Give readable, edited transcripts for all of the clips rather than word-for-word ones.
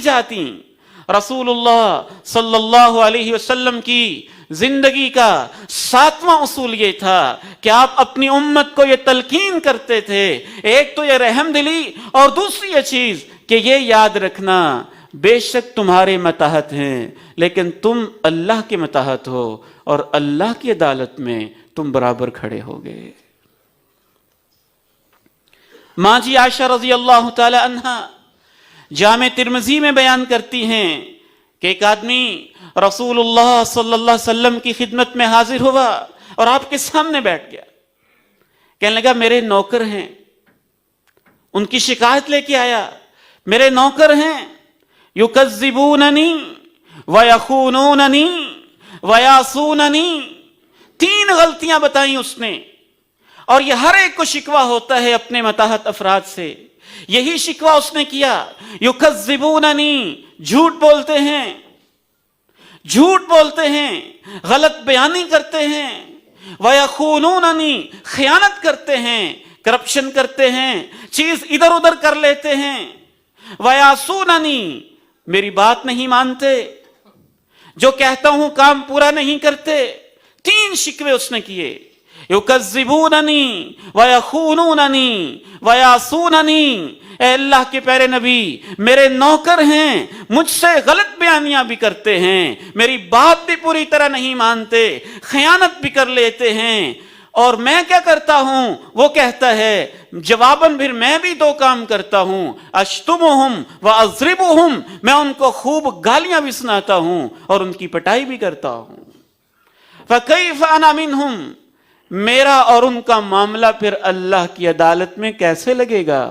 जाती। रसूलुल्लाह सल्लल्लाहु अलैहि वसल्लम की जिंदगी का 7वां उसूल ये था कि आप अपनी उम्मत को ये तलकीन करते थे, एक तो ये रहमदिली और दूसरी ये चीज कि ये याद रखना बेशक तुम्हारे मतहत हैं लेकिन तुम अल्लाह के मतहत हो और अल्लाह की अदालत में तुम बराबर खड़े होगे। माँ जी आयशा रजी अल्लाह ताला अन्हा जामे तिर्मिज़ी में बयान करती हैं कि एक आदमी रसूलुल्लाह सल्लल्लाहु अलैहि वसल्लम की खिदमत में हाजिर हुआ और आपके सामने बैठ गया। कहने लगा मेरे नौकर हैं, उनकी शिकायत लेके आया, मेरे नौकर हैं, युकज़्ज़िबूननी व यख़ूनूननी व यासूननी। 3 गलतियां बताई उसने और ये हर एक को शिकवा होता है अपने मतहत अफराद से। यही शिकवा उसने किया, युकज़्ज़िबूननी, झूठ बोलते हैं, झूठ बोलते हैं, गलत बयानी करते हैं, व यख़ूनूननी, खयानत करते हैं, करप्शन करते हैं, चीज इधर उधर कर लेते हैं, व यासूननी, मेरी बात नहीं मानते, जो कहता हूं काम पूरा नहीं करते। 3 शिकवे उसने किए, युकज़्ज़िबूननी व यख़ूनूननी व यासूननी। ए अल्लाह के प्यारे नबी, मेरे नौकर हैं, मुझसे गलत बयानियां भी करते हैं, मेरी बात भी पूरी तरह नहीं मानते, खयानत भी कर लेते हैं। और मैं क्या करता हूं, वो कहता है जवाबन फिर मैं भी 2 काम करता हूं, अश्तुमुहुम व अज़रिबुहुम, मैं उनको खूब गालियां भी सुनाता हूं और उनकी पिटाई भी करता हूं। फ़कैफ़ अना मिनहुम, मेरा और उनका मामला फिर अल्लाह की अदालत में कैसे लगेगा?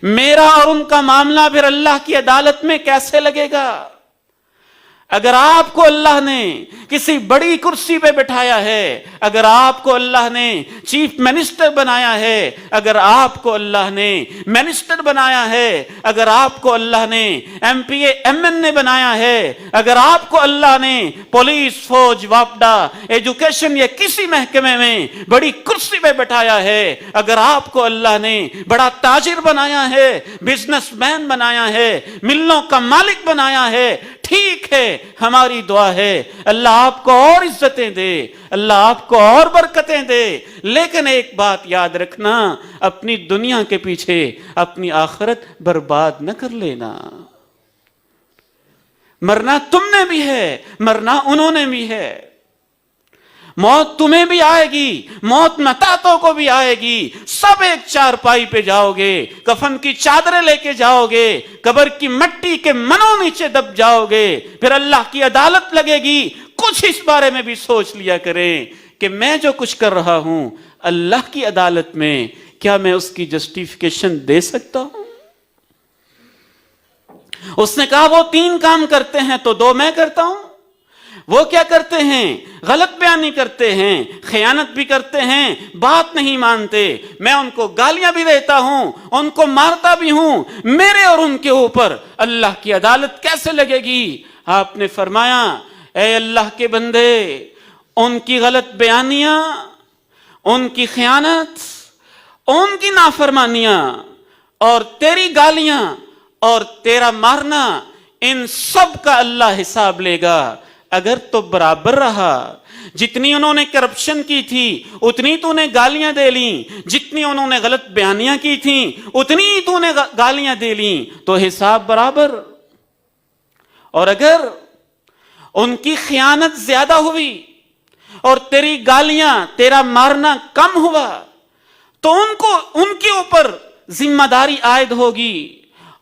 मेरा और उनका मामला फिर अल्लाह की अदालत में कैसे लगेगा? अगर आपको अल्लाह ने किसी बड़ी कुर्सी पे बिठाया है, अगर आपको अल्लाह ने चीफ मिनिस्टर बनाया है, अगर आपको अल्लाह ने मिनिस्टर बनाया है, अगर आपको अल्लाह ने एमपीए एमएनए बनाया है, अगर आपको अल्लाह ने पुलिस, फौज, वापडा, एजुकेशन या किसी महकमे में बड़ी कुर्सी पे बिठाया है, अगर आपको अल्लाह ने बड़ा ताजिर बनाया है, बिजनेसमैन बनाया है, मिलों का मालिक बनाया है, ठीक है, हमारी दुआ है अल्लाह आपको और इज्जतें दे, अल्लाह आपको और बरकतें दे। लेकिन एक बात याद रखना, अपनी दुनिया के पीछे अपनी आखिरत बर्बाद न कर लेना। मरना तुमने भी है, मरना उन्होंने भी है। मौत तुम्हें भी आएगी, मौत मतातों को भी आएगी, सब एक चारपाई पे जाओगे, कफन की चादरें लेके जाओगे, कब्र की मिट्टी के मनों नीचे दब जाओगे, फिर अल्लाह की अदालत लगेगी। कुछ इस बारे में भी सोच लिया करें कि मैं जो कुछ कर रहा हूं अल्लाह की अदालत में क्या मैं उसकी जस्टिफिकेशन दे सकता हूं? उसने कहा वो 3 काम करते हैं तो 2 मैं करता हूं। वो क्या करते हैं? गलत बयानी करते हैं, खयानत भी करते हैं, बात नहीं मानते, मैं उनको गालियां भी देता हूं, उनको मारता भी हूं। मेरे और उनके ऊपर अल्लाह की अदालत कैसे लगेगी? आपने फरमाया ए अल्लाह के बंदे, उनकी गलत बयानियां, उनकी खयानत, उनकी नाफरमानियां और तेरी गालियां और तेरा मारना, इन सब का अल्लाह हिसाब लेगा। अगर तो बराबर रहा, जितनी उन्होंने करप्शन की थी उतनी तूने गालियां दे ली, जितनी उन्होंने गलत बयानियां की थी उतनी तूने गालियां दे ली, तो हिसाब बराबर। और अगर उनकी खयानत ज्यादा हुई और तेरी गालियां, तेरा मारना कम हुआ, तो उनको उनके ऊपर जिम्मेदारी आयद होगी।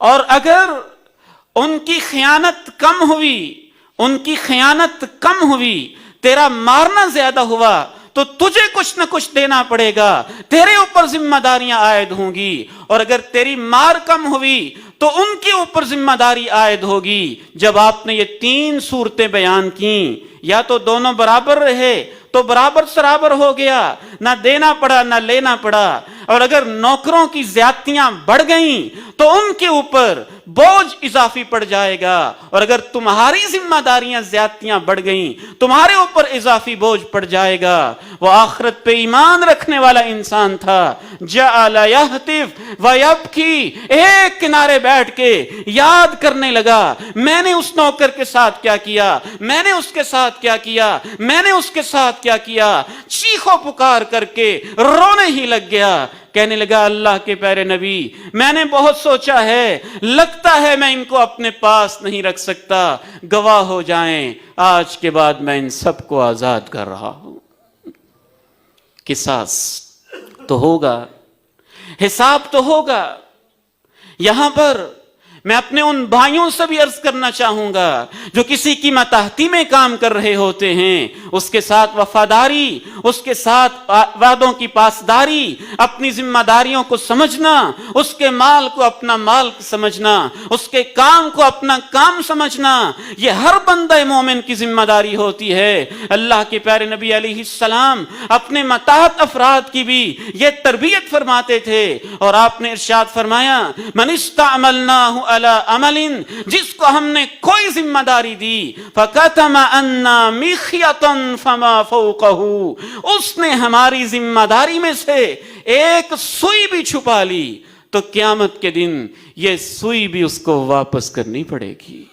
और अगर उनकी खयानत कम हुई, उनकी खयानत कम हुई, तेरा मारना ज्यादा हुआ, तो तुझे कुछ न कुछ देना पड़ेगा, तेरे ऊपर जिम्मेदारियां आयद होंगी। और अगर तेरी मार कम हुई तो उनके ऊपर जिम्मेदारी आयद होगी। जब आपने ये 3 सूरतें बयान की, या तो दोनों बराबर रहे तो बराबर सराबर हो गया, ना देना पड़ा ना लेना पड़ा। اور اگر نوکروں کی زیادتیاں بڑھ گئیں تو ان کے اوپر بوجھ اضافی پڑ جائے گا، اور اگر تمہاری ذمہ داریاں زیادتیاں بڑھ گئیں تمہارے اوپر اضافی بوجھ پڑ جائے گا۔ وہ آخرت پہ ایمان رکھنے والا انسان تھا، جعل یہتف ویبکی، ایک کنارے بیٹھ کے یاد کرنے لگا میں نے اس نوکر کے ساتھ کیا کیا، میں نے اس کے ساتھ کیا کیا، میں نے اس کے ساتھ کیا کیا، چیخو پکار کر کے رونے ہی لگ گیا، کہنے لگا اللہ کے پیارے نبی میں نے بہت سوچا ہے، لگتا ہے میں ان کو اپنے پاس نہیں رکھ سکتا، گواہ ہو جائیں آج کے بعد میں ان سب کو آزاد کر رہا ہوں۔ قصاص تو ہوگا، حساب تو ہوگا۔ یہاں پر میں اپنے ان بھائیوں سے بھی عرض کرنا چاہوں گا جو کسی کی ماتحتی میں کام کر رہے ہوتے ہیں، اس کے ساتھ وفاداری، اس کے ساتھ وعدوں کی پاسداری، اپنی ذمہ داریوں کو سمجھنا، اس کے مال کو اپنا مال سمجھنا، اس کے کام کو اپنا کام سمجھنا، یہ ہر بندہ مومن کی ذمہ داری ہوتی ہے۔ اللہ کے پیارے نبی علیہ السلام اپنے ماتحت افراد کی بھی یہ تربیت فرماتے تھے، اور آپ نے ارشاد فرمایا من استعملناہ علی عمل، جس کو ہم نے کوئی ذمہ داری دی فَكَتَمَ أَنَّا مِخْيَةً فَمَا فَوْقَهُ، اس نے ہماری ذمہ داری میں سے ایک سوئی بھی چھپا لی تو قیامت کے دن یہ سوئی بھی اس کو واپس کرنی پڑے گی،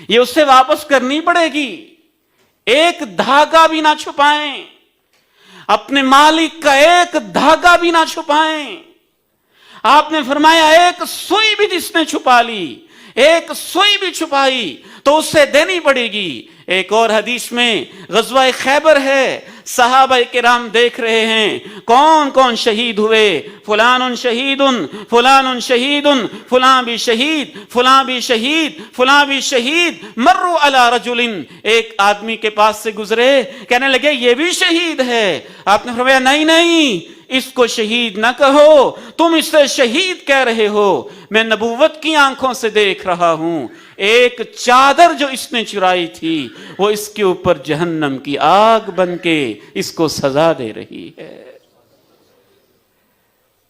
یہ اسے واپس کرنی پڑے گی۔ ایک دھاگا بھی نہ چھپائیں، اپنے مالک کا ایک دھاگا بھی نہ چھپائیں۔ آپ نے فرمایا ایک سوئی بھی جس نے چھپا لی، ایک سوئی بھی چھپائی تو اسے دینی پڑے گی۔ ایک اور حدیث میں غزوہ خیبر ہے، صحابہ کرام دیکھ رہے ہیں کون کون شہید ہوئے، فلان شہید، فلان شہید، فلاں بھی شہید، فلاں بھی شہید، فلاں بھی شہید، مروا علی رجل، ایک آدمی کے پاس سے گزرے، کہنے لگے یہ بھی شہید ہے۔ آپ نے فرمایا نہیں نہیں، اس کو شہید نہ کہو، تم اسے شہید کہہ رہے ہو، میں نبوت کی آنکھوں سے دیکھ رہا ہوں، ایک چادر جو اس نے چرائی تھی وہ اس کے اوپر جہنم کی آگ بن کے اس کو سزا دے رہی ہے۔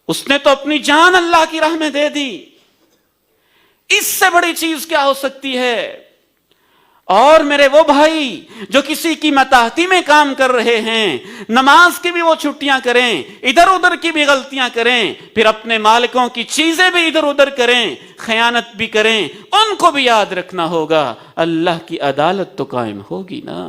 اس نے تو اپنی جان اللہ کی راہ میں دے دی، اس سے بڑی چیز کیا ہو سکتی ہے؟ اور میرے وہ بھائی جو کسی کی ماتحتی میں کام کر رہے ہیں، نماز کی بھی وہ چھٹیاں کریں، ادھر ادھر کی بھی غلطیاں کریں، پھر اپنے مالکوں کی چیزیں بھی ادھر ادھر کریں، خیانت بھی کریں، ان کو بھی یاد رکھنا ہوگا اللہ کی عدالت تو قائم ہوگی نا۔